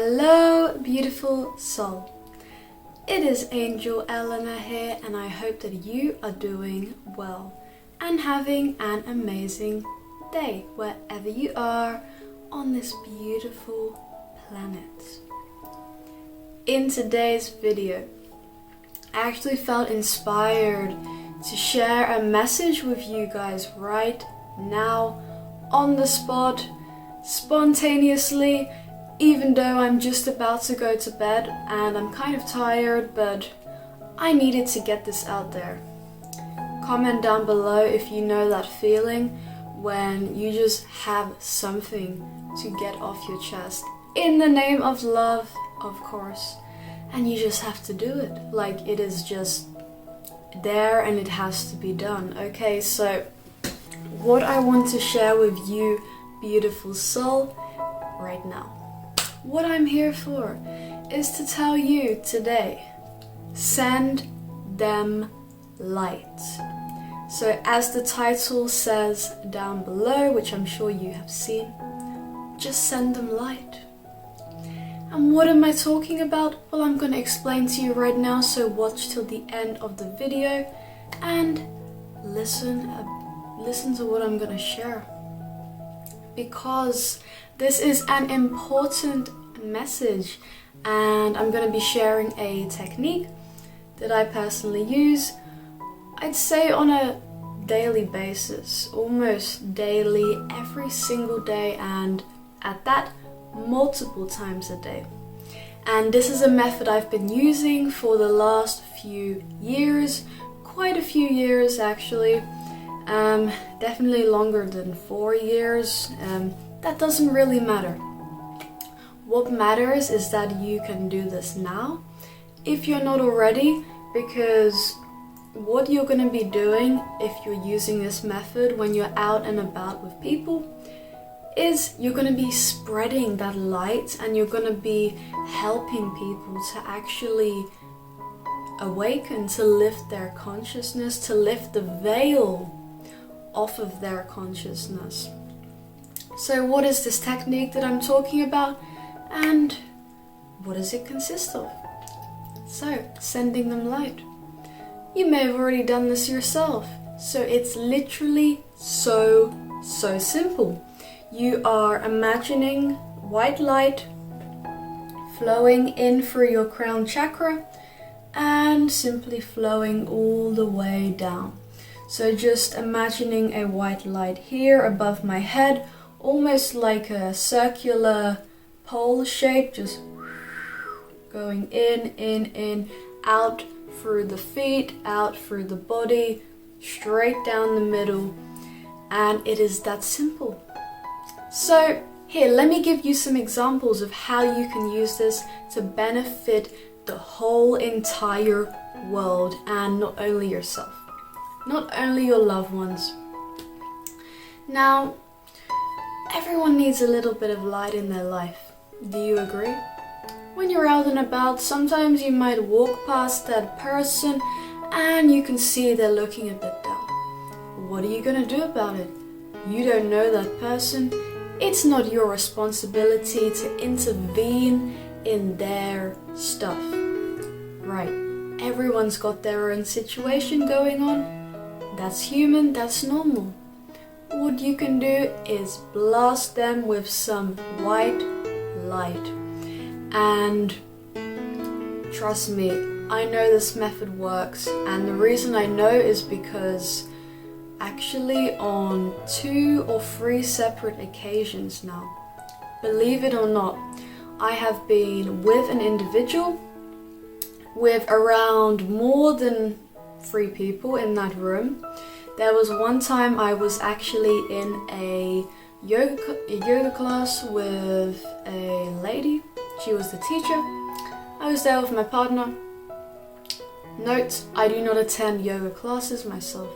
Hello, beautiful soul. It is Angel Ellena here, and I hope that you are doing well and having an amazing day wherever you are on this beautiful planet. In today's video, I actually felt inspired to share a message with you guys right now, on the spot, spontaneously, even though I'm just about to go to bed and I'm kind of tired, but I needed to get this out there. Comment down below if you know that feeling when you just have something to get off your chest in the name of love, of course, and you just have to do it. Like, it is just there and it has to be done. Okay, so what I want to share with you, beautiful soul, right now. What I'm here for is to tell you today, send them light. So as the title says down below, which I'm sure you have seen, just send them light. And what am I talking about? Well, I'm going to explain to you right now, so watch till the end of the video and listen to what I'm going to share. Because this is an important message, and I'm going to be sharing a technique that I personally use, I'd say on a daily basis, almost daily, every single day, and at that, multiple times a day. And this is a method I've been using for the last few years, quite a few years actually. Definitely longer than 4 years. That doesn't really matter. What matters is that you can do this now, if you're not already, because what you're going to be doing if you're using this method when you're out and about with people is you're going to be spreading that light, and you're going to be helping people to actually awaken, to lift their consciousness, to lift the veil off of their consciousness. So what is this technique that I'm talking about, and what does it consist of? So, sending them light. You may have already done this yourself, so it's literally so simple. You are imagining white light flowing in through your crown chakra and simply flowing all the way down. So just imagining a white light here above my head, almost like a circular pole shape, just going in, out through the feet, out through the body, straight down the middle, and it is that simple. So here, let me give you some examples of how you can use this to benefit the whole entire world, and not only yourself. Not only your loved ones. Now, everyone needs a little bit of light in their life. Do you agree? When you're out and about, sometimes you might walk past that person and you can see they're looking a bit down. What are you going to do about it? You don't know that person. It's not your responsibility to intervene in their stuff. Right. Everyone's got their own situation going on. That's human, that's normal. What you can do is blast them with some white light. And trust me, I know this method works, and the reason I know is because actually on 2 or 3 separate occasions now, believe it or not, I have been with an individual with around more than 3 people in that room. There was one time I was actually in a yoga class with a lady. She was the teacher. I was there with my partner. Note, I do not attend yoga classes myself.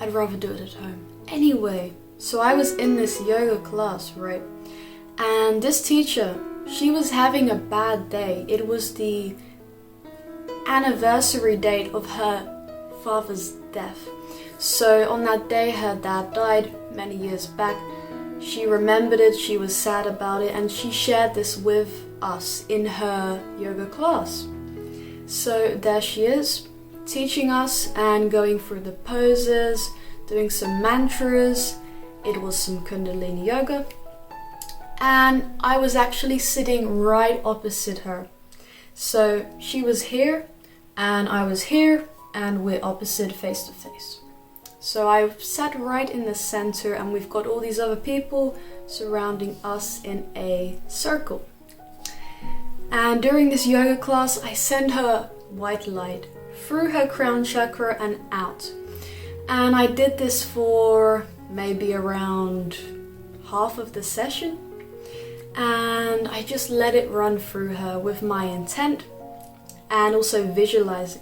I'd rather do it at home. Anyway, so I was in this yoga class, right? And this teacher, she was having a bad day. It was the anniversary date of her father's death. So on that day, her dad died many years back. She remembered it, she was sad about it, and she shared this with us in her yoga class. So there she is, teaching us and going through the poses, doing some mantras. It was some Kundalini yoga. And I was actually sitting right opposite her. So she was here and I was here and we're opposite face to face. So I sat right in the center and we've got all these other people surrounding us in a circle. And during this yoga class, I sent her white light through her crown chakra and out. And I did this for maybe around half of the session. And I just let it run through her with my intent and also visualizing.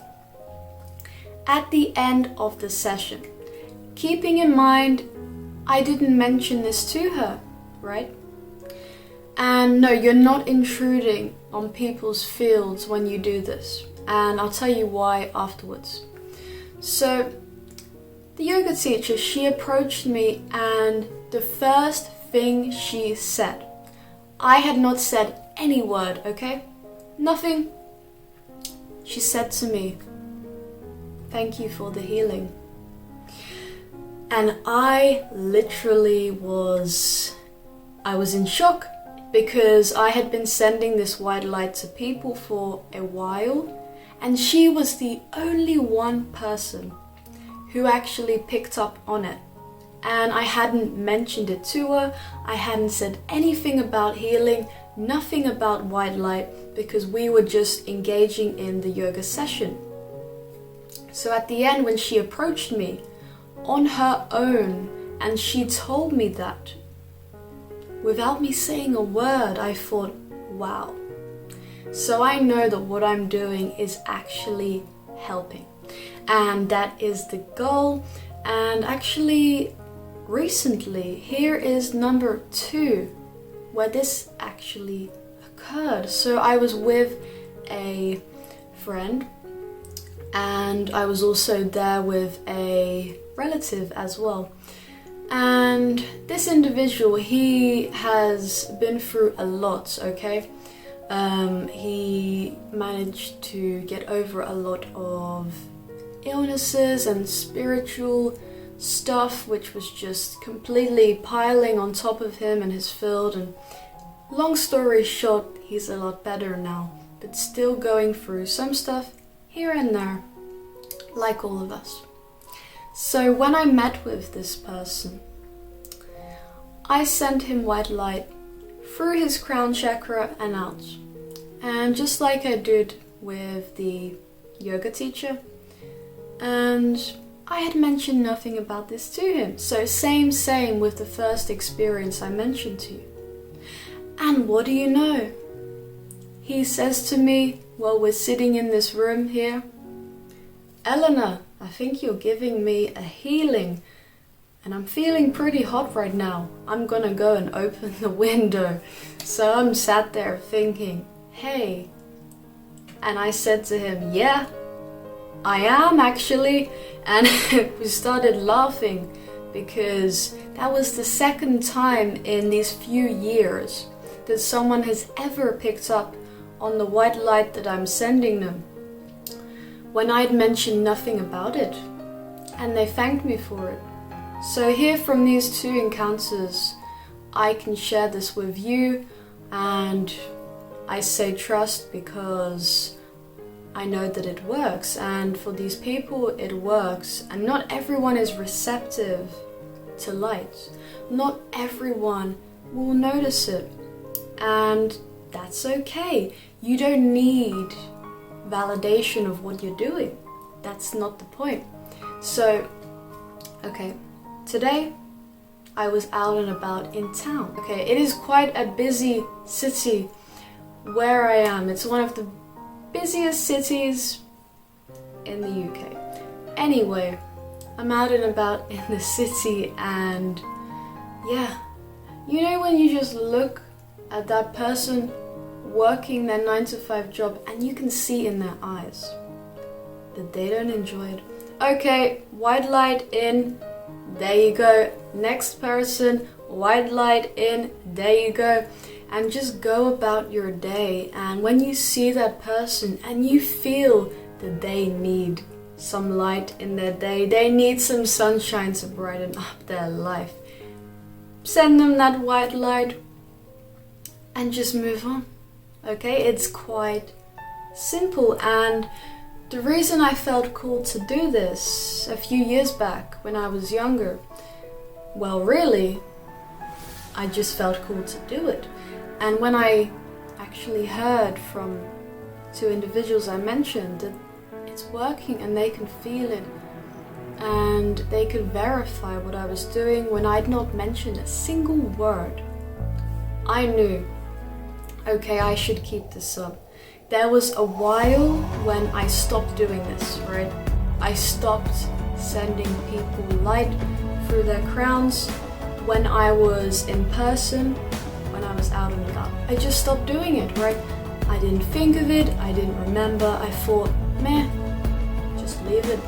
At the end of the session, keeping in mind, I didn't mention this to her, right? And no, you're not intruding on people's fields when you do this. And I'll tell you why afterwards. So, the yoga teacher, she approached me and the first thing she said, I had not said any word, okay? Nothing. She said to me, "Thank you for the healing." And I literally was in shock because I had been sending this white light to people for a while and she was the only one person who actually picked up on it. And I hadn't mentioned it to her, I hadn't said anything about healing, nothing about white light, because we were just engaging in the yoga session. So at the end, when she approached me on her own and she told me that, without me saying a word, I thought, wow. So I know that what I'm doing is actually helping. And that is the goal. And actually, recently, here is number 2, where this actually occurred. So I was with a friend and I was also there with a relative as well. And this individual, he has been through a lot, okay? He managed to get over a lot of illnesses and spiritual stuff, which was just completely piling on top of him and his field. And long story short, he's a lot better now, but still going through some stuff here and there, like all of us. So when I met with this person, I sent him white light through his crown chakra and out. And just like I did with the yoga teacher, and I had mentioned nothing about this to him. So same with the first experience I mentioned to you. And what do you know? He says to me while we're sitting in this room here, "Ellena, I think you're giving me a healing and I'm feeling pretty hot right now. I'm gonna go and open the window." So I'm sat there thinking, hey. And I said to him, "Yeah, I am actually." And we started laughing because that was the second time in these few years that someone has ever picked up on the white light that I'm sending them, when I'd mentioned nothing about it. And they thanked me for it. So here from these 2 encounters, I can share this with you, and I say trust because I know that it works, and for these people it works. And not everyone is receptive to light. Not everyone will notice it, and that's okay. You don't need validation of what you're doing. That's not the point. So, okay, today I was out and about in town. Okay, it is quite a busy city where I am. It's one of the busiest cities in the UK. Anyway, I'm out and about in the city, and yeah, you know when you just look at that person working their 9-to-5 job and you can see in their eyes that they don't enjoy it. Okay, white light in, there you go. Next person, white light in, there you go. And just go about your day. And when you see that person and you feel that they need some light in their day, they need some sunshine to brighten up their life, send them that white light and just move on. Okay, it's quite simple. And the reason I felt called to do this a few years back when I was younger, well, really, I just felt called to do it. And when I actually heard from 2 individuals I mentioned that it's working and they can feel it and they could verify what I was doing when I'd not mentioned a single word, I knew, okay, I should keep this up. There was a while when I stopped doing this, right? I stopped sending people light through their crowns when I was in person, when I was out and about. I just stopped doing it, right? I didn't think of it, I didn't remember, I thought, meh, just leave it.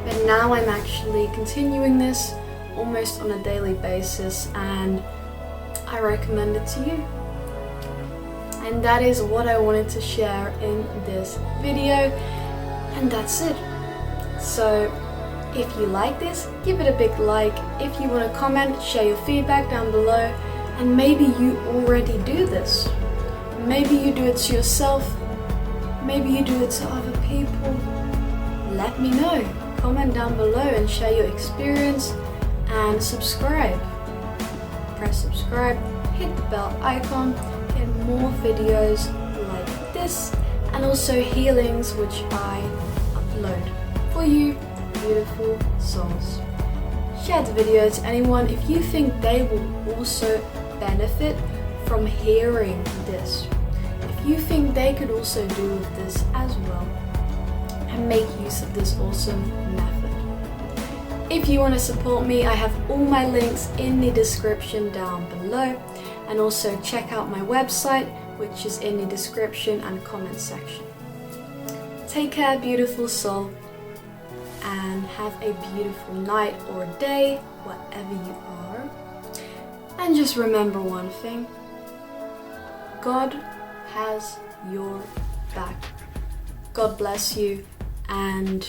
But now I'm actually continuing this almost on a daily basis, and I recommend it to you. And that is what I wanted to share in this video, and that's it. So if you like this, give it a big like. If you want to comment, share your feedback down below. And maybe you already do this. Maybe you do it to yourself. Maybe you do it to other people. Let me know. Comment down below and share your experience. And subscribe. Press subscribe, hit the bell icon, get more videos like this, and also healings which I upload for you beautiful souls. Share the video to anyone if you think they will also benefit from hearing this. If you think they could also do with this as well and make use of this awesome method. If you want to support me, I have all my links in the description down below, and also check out my website, which is in the description and comment section. Take care, beautiful soul, and have a beautiful night or day, wherever you are. And just remember one thing: God has your back. God bless you, and